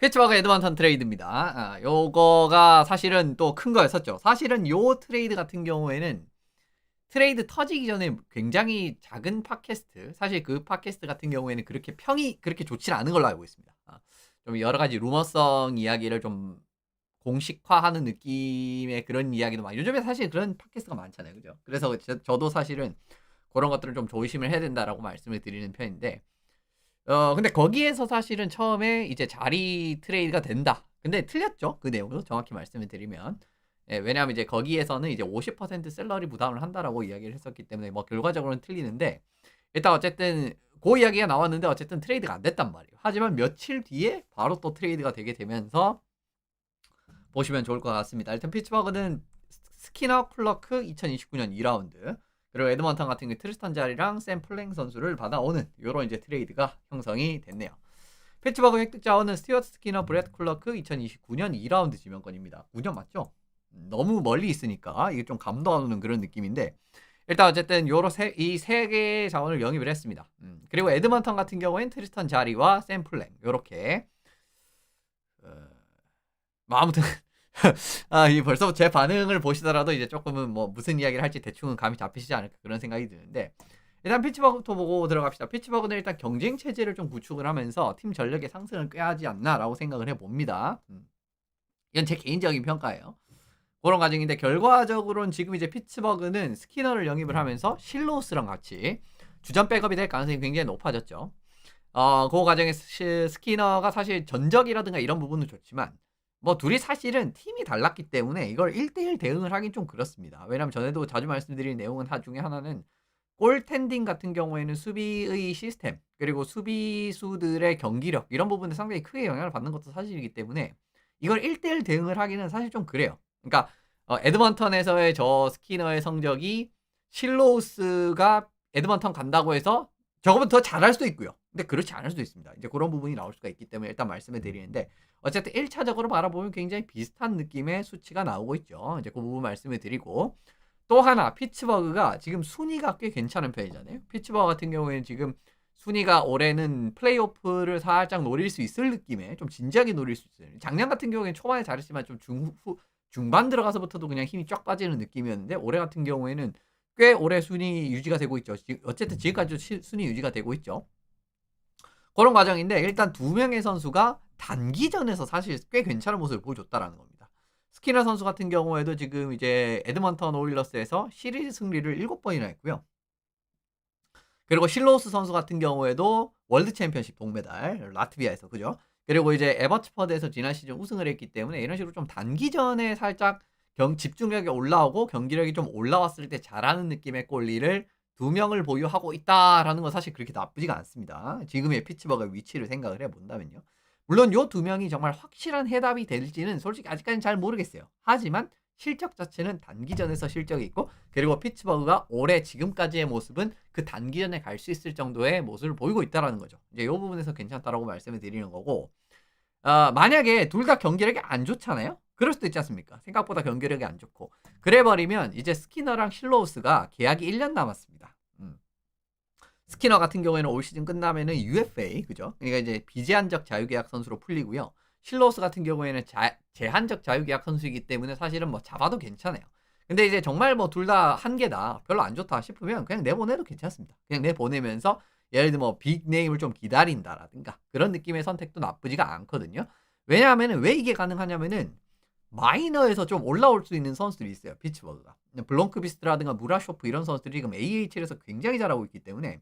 피츠버그 에드먼턴 트레이드입니다. 요거가 사실은 또 큰 거였었죠. 사실은 요 트레이드 같은 경우에는 트레이드 터지기 전에 굉장히 작은 팟캐스트, 사실 그 팟캐스트 같은 경우에는 그렇게 평이 그렇게 좋지는 않은 걸로 알고 있습니다. 좀 여러 가지 루머성 이야기를 좀 공식화하는 느낌의 그런 이야기도 많이, 요즘에 사실 그런 팟캐스트가 많잖아요. 그죠? 그래서 저도 사실은 그런 것들을 좀 조심을 해야 된다라고 말씀을 드리는 편인데, 근데 거기에서 사실은 처음에 이제 자리 트레이드가 된다. 근데 틀렸죠. 그 내용도 정확히 말씀을 드리면. 예, 왜냐하면 이제 거기에서는 이제 50% 셀러리 부담을 한다라고 이야기를 했었기 때문에 뭐 결과적으로는 틀리는데, 일단 어쨌든 그 이야기가 나왔는데 어쨌든 트레이드가 안 됐단 말이에요. 하지만 며칠 뒤에 바로 또 트레이드가 되게 되면서 보시면 좋을 것 같습니다. 일단 피츠버그는 스키너 클러크 2029년 2라운드, 그리고 에드먼턴 같은 경우 트리스탄 자리랑 샘 플랭 선수를 받아오는 요런 이제 트레이드가 형성이 됐네요. 피츠버그 획득 자원은 스티어트 스키너 브렛 클러크 2029년 2라운드 지명권입니다. 9년 맞죠? 너무 멀리 있으니까 이게 좀 감도 안 오는 그런 느낌인데, 일단 어쨌든 이 세 개의 자원을 영입을 했습니다. 그리고 에드먼턴 같은 경우엔 트리스탄 자리와 샘 플랭 요렇게. 뭐 아무튼 이 벌써 제 반응을 보시더라도 이제 조금은 뭐 무슨 이야기를 할지 대충은 감이 잡히시지 않을까 그런 생각이 드는데, 일단 피츠버그부터 보고 들어갑시다. 피츠버그는 일단 경쟁 체제를 좀 구축을 하면서 팀 전력의 상승을 꾀하지 않나라고 생각을 해봅니다. 이건 제 개인적인 평가예요. 그런 과정인데, 결과적으로는 지금 이제 피츠버그는 스키너를 영입을 하면서 실로우스랑 같이 주전 백업이 될 가능성이 굉장히 높아졌죠. 그 과정에 스키너가 사실 전적이라든가 이런 부분은 좋지만, 뭐 둘이 사실은 팀이 달랐기 때문에 이걸 1대1 대응을 하긴 좀 그렇습니다. 왜냐면 전에도 자주 말씀드린 내용은 중에 하나는, 골텐딩 같은 경우에는 수비의 시스템, 그리고 수비수들의 경기력, 이런 부분에 상당히 크게 영향을 받는 것도 사실이기 때문에 이걸 1대1 대응을 하기는 사실 좀 그래요. 그러니까 에드먼턴에서의 저 스키너의 성적이 실로우스가 에드먼턴 간다고 해서 저거보다 더 잘할 수도 있고요. 근데 그렇지 않을 수도 있습니다. 이제 그런 부분이 나올 수가 있기 때문에 일단 말씀을 드리는데, 어쨌든 1차적으로 바라보면 굉장히 비슷한 느낌의 수치가 나오고 있죠. 이제 그 부분 말씀을 드리고, 또 하나 피츠버그가 지금 순위가 꽤 괜찮은 편이잖아요. 피츠버그 같은 경우에는 지금 순위가 올해는 플레이오프를 살짝 노릴 수 있을 느낌에 좀 진지하게 노릴 수 있어요. 작년 같은 경우에는 초반에 잘했지만 좀 중반 들어가서부터도 그냥 힘이 쫙 빠지는 느낌이었는데, 올해 같은 경우에는 꽤 오래 순위 유지가 되고 있죠. 어쨌든 지금까지 순위 유지가 되고 있죠. 그런 과정인데, 일단 두 명의 선수가 단기전에서 사실 꽤 괜찮은 모습을 보여줬다라는 겁니다. 스키너 선수 같은 경우에도 지금 이제 에드먼턴 오일러스에서 시리즈 승리를 7번이나 했고요. 그리고 실로우스 선수 같은 경우에도 월드 챔피언십 동메달, 라트비아에서, 그죠? 그리고 이제 에버츠퍼드에서 지난 시즌 우승을 했기 때문에 이런 식으로 좀 단기전에 살짝 집중력이 올라오고 경기력이 좀 올라왔을 때 잘하는 느낌의 골리를 두 명을 보유하고 있다라는 건 사실 그렇게 나쁘지가 않습니다. 지금의 피츠버그의 위치를 생각을 해본다면요. 물론 요 두 명이 정말 확실한 해답이 될지는 솔직히 아직까지는 잘 모르겠어요. 하지만 실적 자체는 단기전에서 실적이 있고, 그리고 피츠버그가 올해 지금까지의 모습은 그 단기전에 갈 수 있을 정도의 모습을 보이고 있다는 거죠. 이제 이 부분에서 괜찮다라고 말씀을 드리는 거고, 만약에 둘 다 경기력이 안 좋잖아요? 그럴 수도 있지 않습니까? 생각보다 경기력이 안 좋고. 그래버리면 이제 스키너랑 실로우스가 계약이 1년 남았습니다. 스키너 같은 경우에는 올 시즌 끝나면은 UFA, 그죠? 그러니까 이제 비제한적 자유계약 선수로 풀리고요. 실로우스 같은 경우에는 제한적 자유계약 선수이기 때문에 사실은 뭐 잡아도 괜찮아요. 근데 이제 정말 뭐 둘 다 한계다, 별로 안 좋다 싶으면 그냥 내보내도 괜찮습니다. 그냥 내보내면서 예를 들어 뭐 빅네임을 좀 기다린다라든가 그런 느낌의 선택도 나쁘지가 않거든요. 왜냐하면은 왜 이게 가능하냐면은 마이너에서 좀 올라올 수 있는 선수들이 있어요. 피츠버그가. 블렁크비스트라든가 무라쇼프 이런 선수들이 지금 AHL에서 굉장히 잘하고 있기 때문에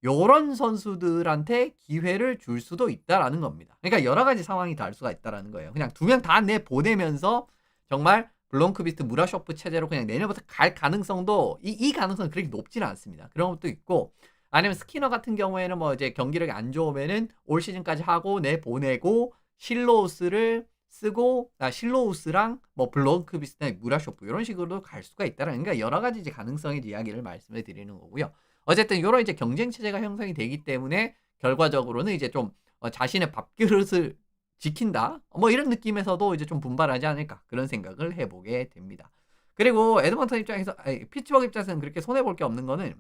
요런 선수들한테 기회를 줄 수도 있다라는 겁니다. 그러니까 여러 가지 상황이 달 수가 있다라는 거예요. 그냥 두 명 다 내보내면서 정말 블렁크비스트 무라쇼프 체제로 그냥 내년부터 갈 가능성도 이 가능성은 그렇게 높지는 않습니다. 그런 것도 있고, 아니면 스키너 같은 경우에는 뭐 이제 경기력이 안 좋으면은 올 시즌까지 하고 내보내고 실로우스를 쓰고, 실로우스랑 뭐 블렁크비스트나 무라쇼프 이런 식으로 갈 수가 있다라는, 그러니까 여러 가지 이제 가능성의 이야기를 말씀을 드리는 거고요. 어쨌든 이런 이제 경쟁 체제가 형성이 되기 때문에 결과적으로는 이제 좀 자신의 밥그릇을 지킨다, 뭐 이런 느낌에서도 이제 좀 분발하지 않을까 그런 생각을 해보게 됩니다. 그리고 에드먼턴 입장에서, 피츠버그 입장에서는 그렇게 손해 볼 게 없는 거는,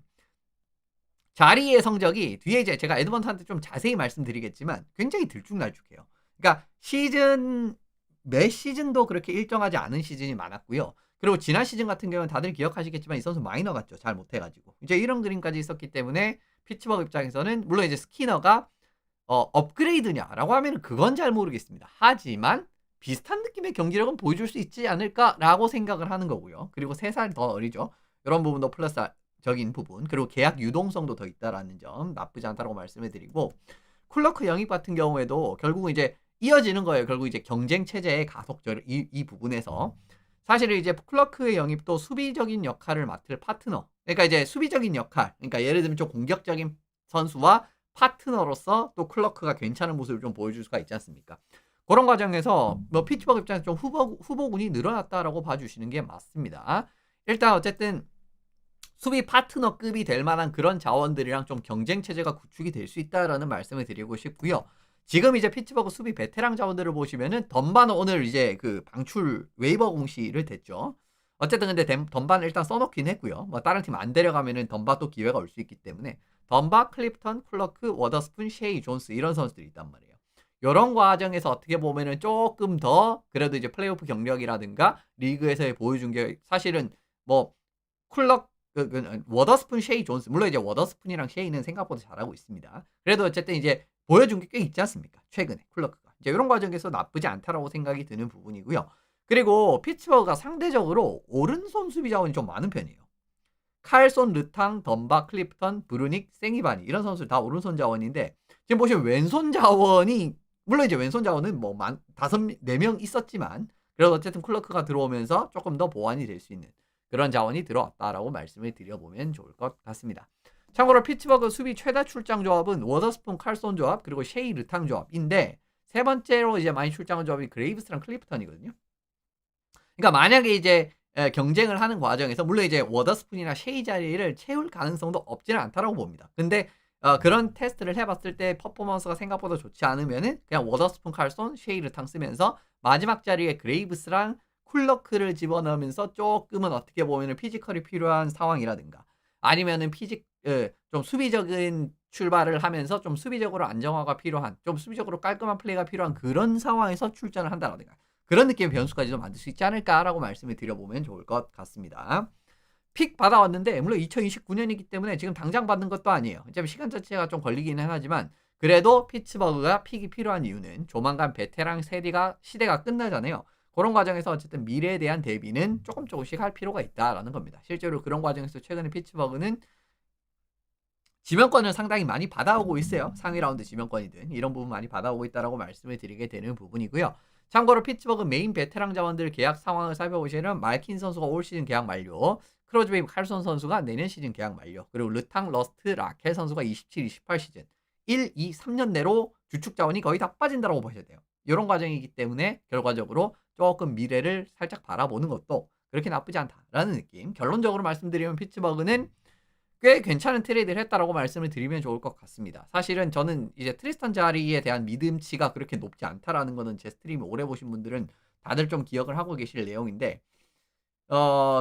자리의 성적이 뒤에 이제 제가 에드먼턴한테 좀 자세히 말씀드리겠지만 굉장히 들쭉날쭉해요. 그러니까 시즌 매 시즌도 그렇게 일정하지 않은 시즌이 많았고요. 그리고 지난 시즌 같은 경우는 다들 기억하시겠지만 이 선수 마이너 갔죠. 잘 못해 가지고. 이제 이런 그림까지 있었기 때문에 피츠버그 입장에서는 물론 이제 스키너가 업그레이드냐라고 하면은 그건 잘 모르겠습니다. 하지만 비슷한 느낌의 경기력은 보여줄 수 있지 않을까라고 생각을 하는 거고요. 그리고 3살 더 어리죠. 이런 부분도 플러스적인 부분, 그리고 계약 유동성도 더 있다라는 점 나쁘지 않다라고 말씀을 드리고, 쿨러크 영입 같은 경우에도 결국은 이제 이어지는 거예요. 결국 이제 경쟁 체제의 가속절 이 부분에서 사실은 이제 쿨러크의 영입도 수비적인 역할을 맡을 파트너. 그러니까 이제 수비적인 역할. 그러니까 예를 들면 좀 공격적인 선수와 파트너로서 또 클러크가 괜찮은 모습을 좀 보여줄 수가 있지 않습니까? 그런 과정에서 뭐 피츠버그 입장에서 좀 후보군이 늘어났다라고 봐주시는 게 맞습니다. 일단 어쨌든 수비 파트너급이 될 만한 그런 자원들이랑 좀 경쟁 체제가 구축이 될 수 있다라는 말씀을 드리고 싶고요. 지금 이제 피츠버그 수비 베테랑 자원들을 보시면은 던바는 오늘 이제 그 방출 웨이버 공시를 됐죠. 어쨌든 근데 던바는 일단 써놓긴 했고요. 뭐 다른 팀 안 데려가면은 던바 또 기회가 올 수 있기 때문에 던바, 클립턴, 클러크, 워더스푼, 셰이, 존스 이런 선수들이 있단 말이에요. 이런 과정에서 어떻게 보면은 조금 더 그래도 이제 플레이오프 경력이라든가 리그에서의 보여준 게 사실은 뭐 쿨럭 워더스푼, 셰이, 존스 물론 이제 워더스푼이랑 셰이는 생각보다 잘하고 있습니다. 그래도 어쨌든 이제 보여준 게 꽤 있지 않습니까? 최근에 쿨러크가 이제 이런 과정에서 나쁘지 않다라고 생각이 드는 부분이고요. 그리고 피츠버그가 상대적으로 오른손 수비 자원이 좀 많은 편이에요. 칼손, 르탕, 던바, 클리프턴, 브루닉, 생이바니 이런 선수들 다 오른손 자원인데 지금 보시면 왼손 자원이 물론 이제 왼손 자원은 뭐 4명 있었지만 그래도 어쨌든 쿨러크가 들어오면서 조금 더 보완이 될 수 있는 그런 자원이 들어왔다라고 말씀을 드려보면 좋을 것 같습니다. 참고로 피츠버그 수비 최다 출장 조합은 워더스푼, 칼손 조합 그리고 셰이, 르탕 조합인데 세 번째로 이제 많이 출장한 조합이 그레이브스랑 클리프턴이거든요. 그러니까 만약에 이제 경쟁을 하는 과정에서 물론 이제 워더스푼이나 셰이 자리를 채울 가능성도 없지는 않다라고 봅니다. 근데 그런 테스트를 해봤을 때 퍼포먼스가 생각보다 좋지 않으면은 그냥 워더스푼, 칼손, 셰이, 르탕 쓰면서 마지막 자리에 그레이브스랑 쿨러크를 집어넣으면서 조금은 어떻게 보면은 피지컬이 필요한 상황이라든가 아니면은 좀 수비적인 출발을 하면서 좀 수비적으로 안정화가 필요한 좀 수비적으로 깔끔한 플레이가 필요한 그런 상황에서 출전을 한다라든가 그런 느낌의 변수까지도 만들 수 있지 않을까라고 말씀을 드려보면 좋을 것 같습니다. 픽 받아왔는데 물론 2029년이기 때문에 지금 당장 받는 것도 아니에요. 어차피 시간 자체가 좀 걸리기는 하지만 그래도 피츠버그가 픽이 필요한 이유는 조만간 베테랑 시대가 끝나잖아요. 그런 과정에서 어쨌든 미래에 대한 대비는 조금씩 할 필요가 있다라는 겁니다. 실제로 그런 과정에서 최근에 피츠버그는 지명권을 상당히 많이 받아오고 있어요. 상위 라운드 지명권이든 이런 부분 많이 받아오고 있다라고 말씀을 드리게 되는 부분이고요. 참고로 피츠버그 메인 베테랑 자원들 계약 상황을 살펴보시면 말킨 선수가 올 시즌 계약 만료, 크로즈베이 칼손 선수가 내년 시즌 계약 만료, 그리고 르탕, 러스트, 라켈 선수가 27, 28 시즌 1, 2, 3년 내로 주축 자원이 거의 다 빠진다라고 보셔야 돼요. 이런 과정이기 때문에 결과적으로 조금 미래를 살짝 바라보는 것도 그렇게 나쁘지 않다라는 느낌. 결론적으로 말씀드리면 피츠버그는 꽤 괜찮은 트레이드를 했다라고 말씀을 드리면 좋을 것 같습니다. 사실은 저는 이제 트리스탄 자리에 대한 믿음치가 그렇게 높지 않다라는 거는 제 스트림 오래 보신 분들은 다들 좀 기억을 하고 계실 내용인데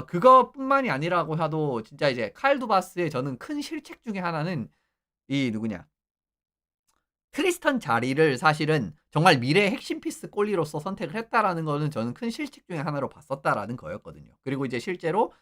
그것뿐만이 아니라고 해도 진짜 이제 칼 두바스의 저는 큰 실책 중에 하나는 이 누구냐 트리스탄 자리를 사실은 정말 미래의 핵심 피스 골리로서 선택을 했다라는 거는 저는 큰 실책 중에 하나로 봤었다라는 거였거든요. 그리고 이제 실제로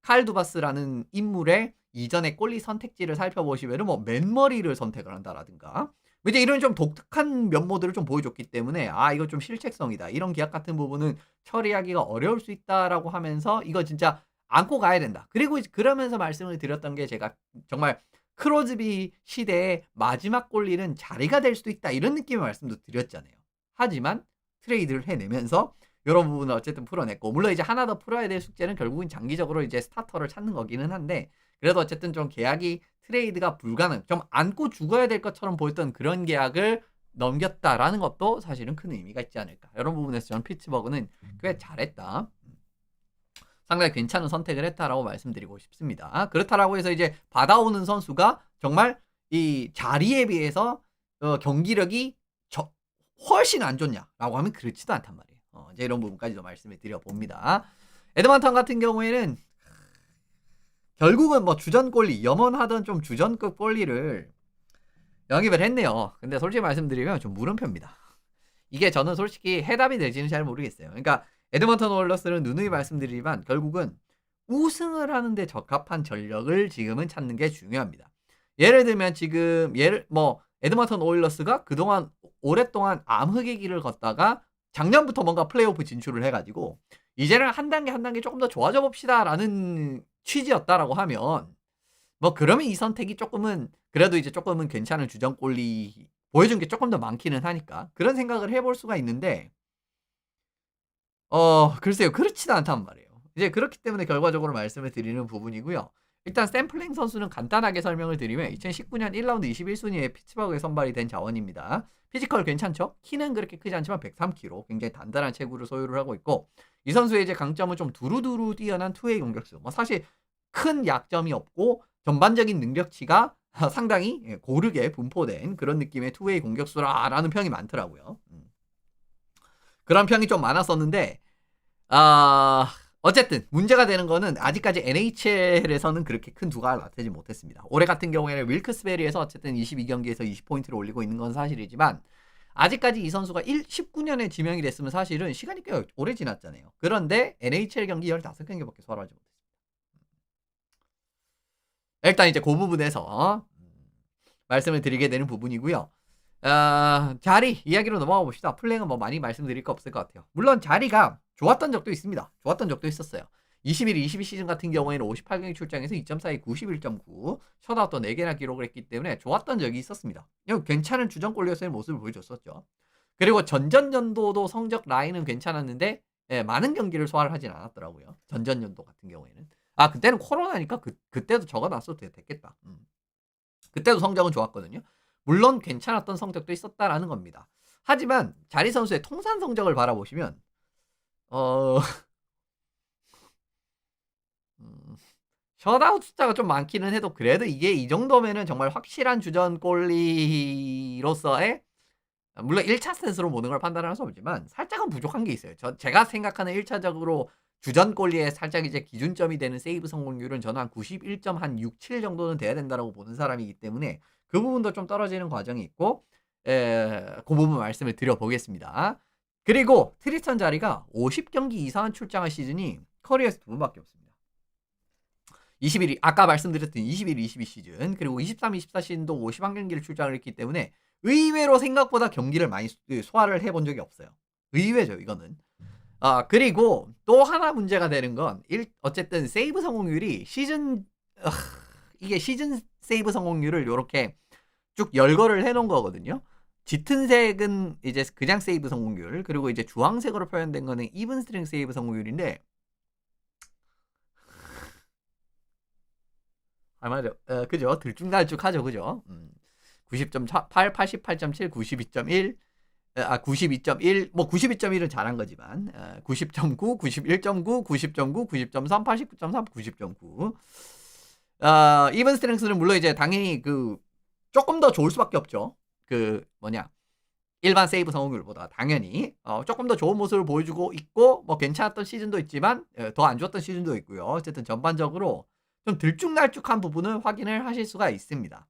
칼 두바스라는 인물의 이전의 골리 선택지를 살펴보시면은 뭐 맨머리를 선택을 한다라든가 이제 이런 좀 독특한 면모들을 좀 보여줬기 때문에 이거 좀 실책성이다. 이런 계약 같은 부분은 처리하기가 어려울 수 있다라고 하면서 이거 진짜 안고 가야 된다. 그리고 그러면서 말씀을 드렸던 게 제가 정말 크로즈비 시대의 마지막 골리는 자리가 될 수도 있다. 이런 느낌의 말씀도 드렸잖아요. 하지만 트레이드를 해내면서 이런 부분을 어쨌든 풀어냈고 물론 이제 하나 더 풀어야 될 숙제는 결국은 장기적으로 이제 스타터를 찾는 거기는 한데 그래도 어쨌든 좀 계약이 트레이드가 불가능 좀 안고 죽어야 될 것처럼 보였던 그런 계약을 넘겼다라는 것도 사실은 큰 의미가 있지 않을까. 이런 부분에서 저는 피츠버그는 꽤 잘했다. 상당히 괜찮은 선택을 했다라고 말씀드리고 싶습니다. 그렇다라고 해서 이제 받아오는 선수가 정말 이 자리에 비해서 경기력이 훨씬 안 좋냐라고 하면 그렇지도 않단 말이에요. 이제 이런 부분까지도 말씀을 드려봅니다. 에드먼턴 같은 경우에는 결국은 뭐 주전 골리 염원하던 좀 주전급 골리를 영입을 했네요. 근데 솔직히 말씀드리면 좀 물음표입니다. 이게 저는 솔직히 해답이 될지는 잘 모르겠어요. 그러니까 에드먼턴 오일러스는 누누이 말씀드리지만 결국은 우승을 하는데 적합한 전력을 지금은 찾는 게 중요합니다. 예를 들면 지금 에드먼턴 오일러스가 그동안 오랫동안 암흑의 길을 걷다가 작년부터 뭔가 플레이오프 진출을 해가지고 이제는 한 단계 한 단계 조금 더 좋아져 봅시다라는 취지였다라고 하면 뭐 그러면 이 선택이 조금은 그래도 이제 조금은 괜찮은 주전골리 보여준 게 조금 더 많기는 하니까 그런 생각을 해볼 수가 있는데 글쎄요. 그렇지는 않단 말이에요. 이제 그렇기 때문에 결과적으로 말씀을 드리는 부분이고요. 일단 샘플링 선수는 간단하게 설명을 드리면 2019년 1라운드 21순위에 피츠버그에 선발이 된 자원입니다. 피지컬 괜찮죠? 키는 그렇게 크지 않지만 103kg. 굉장히 단단한 체구를 소유를 하고 있고 이 선수의 이제 강점은 좀 두루두루 뛰어난 투웨이 공격수. 뭐 사실 큰 약점이 없고 전반적인 능력치가 상당히 고르게 분포된 그런 느낌의 투웨이 공격수라라는 평이 많더라고요. 그런 평이 좀 많았었는데 어쨌든 문제가 되는 거는 아직까지 NHL에서는 그렇게 큰 두각을 나타내지 못했습니다. 올해 같은 경우에는 윌크스베리에서 어쨌든 22경기에서 20포인트를 올리고 있는 건 사실이지만 아직까지 이 선수가 19년에 지명이 됐으면 사실은 시간이 꽤 오래 지났잖아요. 그런데 NHL 경기 15경기밖에 소화하지 못했습니다. 일단 이제 그 부분에서 말씀을 드리게 되는 부분이고요. 자리 이야기로 넘어가 봅시다. 플랭은 뭐 많이 말씀드릴 거 없을 것 같아요. 물론 자리가 좋았던 적도 있습니다. 좋았던 적도 있었어요. 21-22 시즌 같은 경우에는 58경기 출장에서 2.42 91.9 셧아웃도 4개나 기록을 했기 때문에 좋았던 적이 있었습니다. 괜찮은 주전골리어스의 모습을 보여줬었죠. 그리고 전전연도도 성적 라인은 괜찮았는데 많은 경기를 소화를 하진 않았더라고요. 전전연도 같은 경우에는 그때는 코로나니까 그때도 적어놨어도 됐겠다. 그때도 성적은 좋았거든요. 물론 괜찮았던 성적도 있었다라는 겁니다. 하지만 자리 선수의 통산 성적을 바라보시면 셧아웃 숫자가 좀 많기는 해도 그래도 이게 이 정도면은 정말 확실한 주전골리로서의 물론 1차 센스로 모든 걸 판단할 수 없지만 살짝은 부족한 게 있어요. 제가 생각하는 1차적으로 주전골리에 살짝 이제 기준점이 되는 세이브 성공률은 저는 한 91.6, 7 정도는 돼야 된다라고 보는 사람이기 때문에 그 부분도 좀 떨어지는 과정이 있고 그 부분 말씀을 드려보겠습니다. 그리고 트리스턴 자리가 50경기 이상한 출장한 시즌이 커리어에서 2번밖에 없습니다. 21위 아까 말씀드렸던 21-22 시즌 그리고 23-24 시즌도 51경기를 출장을 했기 때문에 의외로 생각보다 경기를 많이 소화를 해본 적이 없어요. 의외죠 이거는. 그리고 또 하나 문제가 되는 건 어쨌든 세이브 성공률이 이게 시즌 세이브 성공률을 이렇게 쭉 열거를 해놓은 거거든요. 짙은 색은 이제 그냥 세이브 성공률 그리고 이제 주황색으로 표현된 거는 이븐 스트링 세이브 성공률인데 맞아. 그죠? 들쭉날쭉하죠, 그죠? 90.8, 88.7, 92.1, 92.1, 뭐 92.1은 잘한 거지만 90.9, 91.9, 90.9, 90.3, 89.3, 90.9. 이븐 스트렝스는 물론 이제 당연히 조금 더 좋을 수밖에 없죠. 일반 세이브 성공률보다 당연히 조금 더 좋은 모습을 보여주고 있고 뭐 괜찮았던 시즌도 있지만 더 안 좋았던 시즌도 있고요. 어쨌든 전반적으로 좀 들쭉날쭉한 부분을 확인을 하실 수가 있습니다.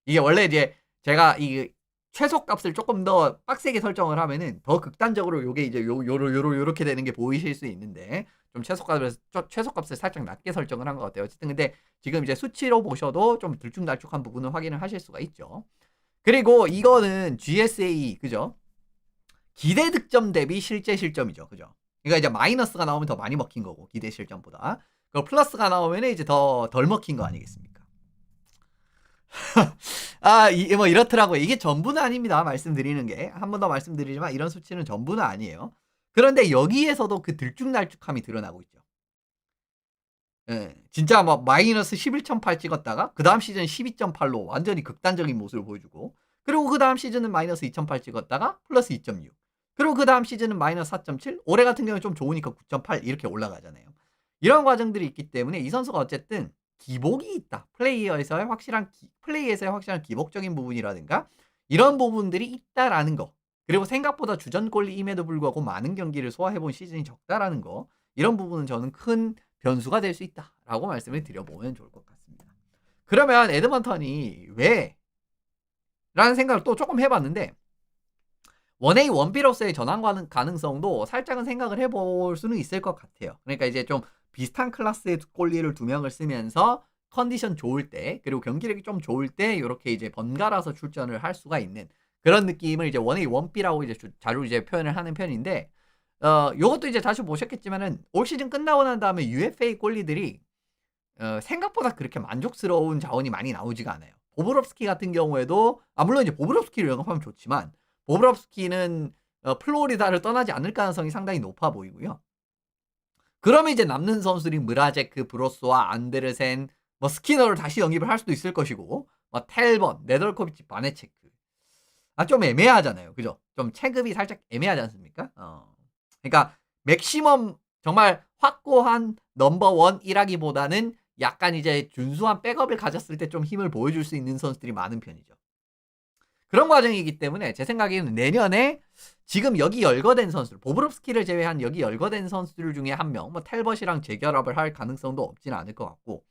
이게 원래 이제 제가 이 최소값을 조금 더 빡세게 설정을 하면은 더 극단적으로 요게 이제 요렇게 되는 게 보이실 수 있는데 좀 최소값을 살짝 낮게 설정을 한 것 같아요. 어쨌든 근데 지금 이제 수치로 보셔도 좀 들쭉날쭉한 부분을 확인을 하실 수가 있죠. 그리고 이거는 GSA 그죠? 기대 득점 대비 실제 실점이죠. 그죠? 그러니까 이제 마이너스가 나오면 더 많이 먹힌 거고 기대 실점보다. 그 플러스가 나오면 이제 더 덜 먹힌 거 아니겠습니까? 뭐 이렇더라고요. 이게 전부는 아닙니다. 말씀드리는 게. 한 번 더 말씀드리지만 이런 수치는 전부는 아니에요. 그런데 여기에서도 그 들쭉날쭉함이 드러나고 있죠. 예, 진짜 막 마이너스 11.8 찍었다가 그 다음 시즌 12.8로 완전히 극단적인 모습을 보여주고 그리고 그 다음 시즌은 마이너스 2.8 찍었다가 플러스 2.6 그리고 그 다음 시즌은 마이너스 4.7 올해 같은 경우는 좀 좋으니까 9.8 이렇게 올라가잖아요. 이런 과정들이 있기 때문에 이 선수가 어쨌든 기복이 있다. 플레이에서의 확실한 기복적인 부분이라든가 이런 부분들이 있다라는 거 그리고 생각보다 주전골리임에도 불구하고 많은 경기를 소화해본 시즌이 적다라는 거 이런 부분은 저는 큰 변수가 될 수 있다라고 말씀을 드려보면 좋을 것 같습니다. 그러면 에드먼턴이 왜? 라는 생각을 또 조금 해봤는데 1A, 1B로서의 전환 가능성도 살짝은 생각을 해볼 수는 있을 것 같아요. 그러니까 이제 좀 비슷한 클래스의 골리를 2명을 쓰면서 컨디션 좋을 때, 그리고 경기력이 좀 좋을 때 요렇게 이제 번갈아서 출전을 할 수가 있는 그런 느낌을 이제 1A, 1B라고 이제 자주 이제 표현을 하는 편인데, 요것도 이제 다시 보셨겠지만은 올 시즌 끝나고 난 다음에 UFA 골리들이 생각보다 그렇게 만족스러운 자원이 많이 나오지가 않아요. 보브롭스키 같은 경우에도 물론 이제 보브롭스키를 영입하면 좋지만 보브롭스키는 플로리다를 떠나지 않을 가능성이 상당히 높아 보이고요. 그러면 이제 남는 선수들이 무라제크, 브로스와 안데르센, 뭐 스키너를 다시 영입을 할 수도 있을 것이고, 뭐 텔번, 네덜코비치, 바네체크. 좀 애매하잖아요. 그죠? 좀 체급이 살짝 애매하지 않습니까? 그러니까 맥시멈 정말 확고한 넘버 1이라기보다는 약간 이제 준수한 백업을 가졌을 때 좀 힘을 보여줄 수 있는 선수들이 많은 편이죠. 그런 과정이기 때문에 제 생각에는 내년에 지금 여기 열거된 선수들, 보브롭스키를 제외한 여기 열거된 선수들 중에 한 명, 뭐 텔벗이랑 재결합을 할 가능성도 없지는 않을 것 같고,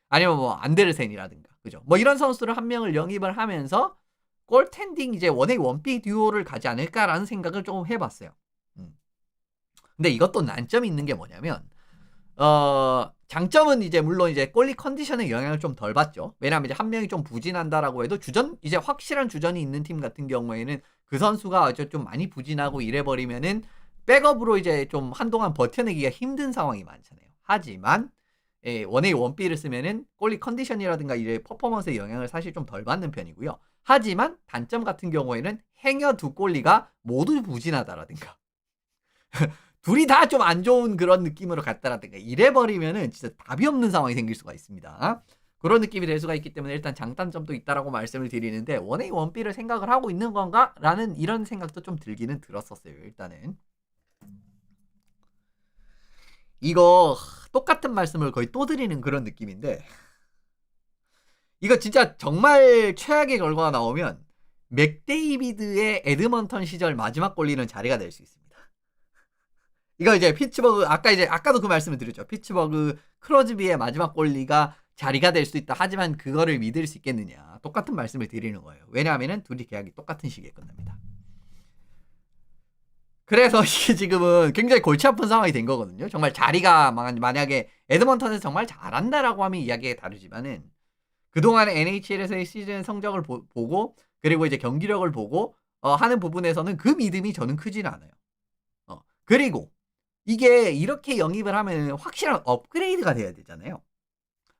아니면 뭐 안데르센이라든가, 그죠? 뭐 이런 선수를 한 명을 영입을 하면서 골텐딩 이제 1A, 1B 듀오를 가지 않을까라는 생각을 조금 해봤어요. 근데 이것도 난점이 있는 게 뭐냐면, 장점은 이제 물론 이제 골리 컨디션에 영향을 좀 덜 받죠. 왜냐하면 이제 한 명이 좀 부진한다라고 해도 이제 확실한 주전이 있는 팀 같은 경우에는 그 선수가 이제 좀 많이 부진하고 이래버리면은 백업으로 이제 좀 한동안 버텨내기가 힘든 상황이 많잖아요. 하지만 1A, 1B를 쓰면은 골리 컨디션이라든가 이제 퍼포먼스의 영향을 사실 좀 덜 받는 편이고요. 하지만 단점 같은 경우에는 행여 두 골리가 모두 부진하다라든가 둘이 다 좀 안 좋은 그런 느낌으로 갔다라든가 이래버리면은 진짜 답이 없는 상황이 생길 수가 있습니다. 그런 느낌이 될 수가 있기 때문에 일단 장단점도 있다라고 말씀을 드리는데 1A, 1B를 생각을 하고 있는 건가? 라는 이런 생각도 좀 들기는 들었었어요. 일단은 이거 똑같은 말씀을 거의 또 드리는 그런 느낌인데, 이거 진짜 정말 최악의 결과가 나오면 맥데이비드의 에드먼턴 시절 마지막 골리는 자리가 될 수 있습니다. 이거 이제 피츠버그 아까도 그 말씀을 드렸죠. 피츠버그 크로즈비의 마지막 골리가 자리가 될 수 있다. 하지만 그거를 믿을 수 있겠느냐. 똑같은 말씀을 드리는 거예요. 왜냐하면은 둘이 계약이 똑같은 시기에 끝납니다. 그래서 이게 지금은 굉장히 골치 아픈 상황이 된 거거든요. 정말 자리가 만약에 에드먼턴에서 정말 잘한다라고 하면 이야기가 다르지만은 그동안 NHL에서의 시즌 성적을 보고 그리고 이제 경기력을 보고 하는 부분에서는 그 믿음이 저는 크진 않아요. 그리고 이게 이렇게 영입을 하면 확실한 업그레이드가 돼야 되잖아요.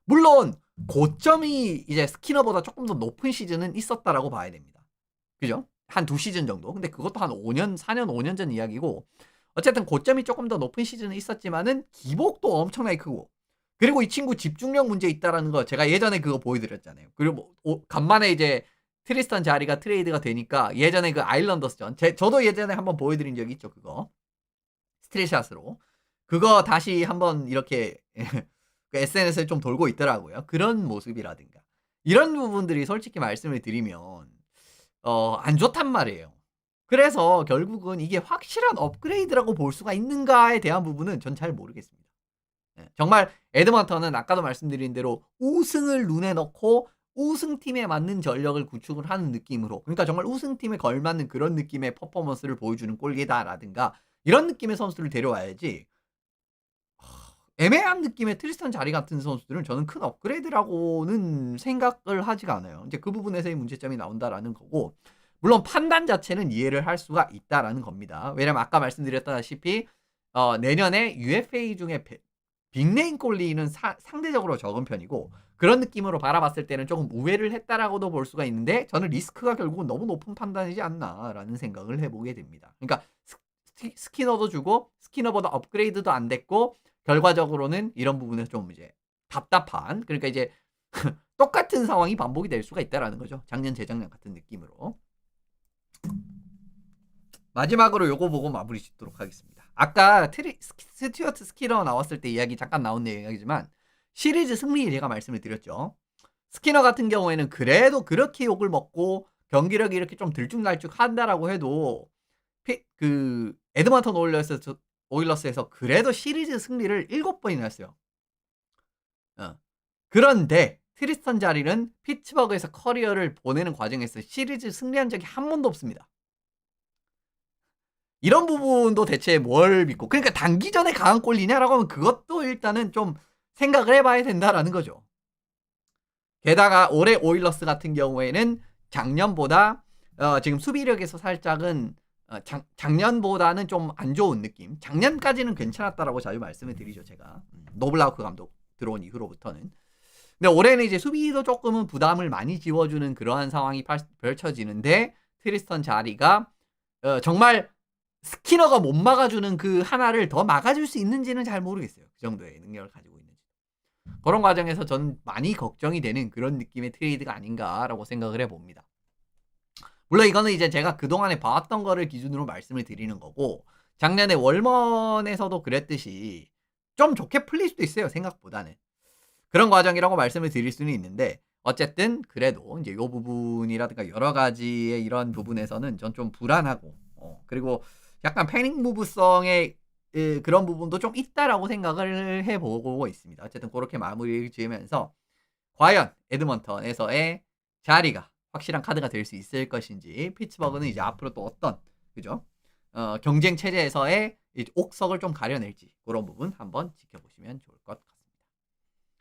물론 고점이 이제 스키너보다 조금 더 높은 시즌은 있었다라고 봐야 됩니다. 그죠? 한 2시즌 정도. 근데 그것도 한 5년, 4년, 5년 전 이야기고, 어쨌든 고점이 조금 더 높은 시즌은 있었지만은 기복도 엄청나게 크고, 그리고 이 친구 집중력 문제 있다라는 거 제가 예전에 그거 보여드렸잖아요. 그리고 간만에 이제 트리스턴 자리가 트레이드가 되니까 예전에 그 아일랜더스전 저도 예전에 한번 보여드린 적이 있죠. 그거 스트레이샷으로 그거 다시 한번 이렇게 SNS에 좀 돌고 있더라고요. 그런 모습이라든가 이런 부분들이 솔직히 말씀을 드리면 안 좋단 말이에요. 그래서 결국은 이게 확실한 업그레이드라고 볼 수가 있는가에 대한 부분은 전 잘 모르겠습니다. 정말 에드먼턴은 아까도 말씀드린 대로 우승을 눈에 넣고 우승팀에 맞는 전력을 구축을 하는 느낌으로, 그러니까 정말 우승팀에 걸맞는 그런 느낌의 퍼포먼스를 보여주는 골리다라든가 이런 느낌의 선수들을 데려와야지, 애매한 느낌의 트리스탄 자리 같은 선수들은 저는 큰 업그레이드라고는 생각을 하지가 않아요. 이제 그 부분에서의 문제점이 나온다라는 거고, 물론 판단 자체는 이해를 할 수가 있다라는 겁니다. 왜냐면 아까 말씀드렸다시피 내년에 UFA 중에 빅네임 골리는 상대적으로 적은 편이고, 그런 느낌으로 바라봤을 때는 조금 우회를 했다라고도 볼 수가 있는데, 저는 리스크가 결국은 너무 높은 판단이지 않나라는 생각을 해보게 됩니다. 그러니까 스키너도 주고 스키너보다 업그레이드도 안 됐고 결과적으로는 이런 부분에서 좀 이제 답답한, 그러니까 이제 똑같은 상황이 반복이 될 수가 있다라는 거죠. 작년 재작년 같은 느낌으로. 마지막으로 요거 보고 마무리 짓도록 하겠습니다. 아까 스튜어트 스키너 나왔을 때 이야기 잠깐 나온 내용이지만 시리즈 승리 제가 말씀을 드렸죠. 스키너 같은 경우에는 그래도 그렇게 욕을 먹고 경기력이 이렇게 좀 들쭉날쭉 한다라고 해도 그 에드먼턴 오일러스에서 그래도 시리즈 승리를 7번이나 했어요. 그런데 트리스턴 자리는 피츠버그에서 커리어를 보내는 과정에서 시리즈 승리한 적이 한 번도 없습니다. 이런 부분도 대체 뭘 믿고 그러니까 단기전에 강한 꼴리냐라고 하면 그것도 일단은 좀 생각을 해봐야 된다라는 거죠. 게다가 올해 오일러스 같은 경우에는 작년보다 지금 수비력에서 살짝은 작년보다는 좀 안 좋은 느낌. 작년까지는 괜찮았다라고 자주 말씀을 드리죠, 제가. 노블라우크 감독 들어온 이후로부터는. 근데 올해는 이제 수비도 조금은 부담을 많이 지워주는 그러한 상황이 펼쳐지는데 트리스턴 자리가 정말 스키너가 못 막아주는 그 하나를 더 막아줄 수 있는지는 잘 모르겠어요. 그 정도의 능력을 가지고 있는지. 그런 과정에서 전 많이 걱정이 되는 그런 느낌의 트레이드가 아닌가라고 생각을 해봅니다. 물론 이거는 이제 제가 그동안에 봐왔던 거를 기준으로 말씀을 드리는 거고 작년에 월먼에서도 그랬듯이 좀 좋게 풀릴 수도 있어요. 생각보다는. 그런 과정이라고 말씀을 드릴 수는 있는데 어쨌든 그래도 이제 요 부분이라든가 여러 가지의 이런 부분에서는 전 좀 불안하고 그리고 약간 패닉 무브성의 그런 부분도 좀 있다라고 생각을 해보고 있습니다. 어쨌든 그렇게 마무리를 지으면서 과연 에드먼턴에서의 자리가 확실한 카드가 될 수 있을 것인지 피츠버그는 이제 앞으로 또 어떤 그죠? 경쟁 체제에서의 옥석을 좀 가려낼지 그런 부분 한번 지켜보시면 좋을 것 같습니다.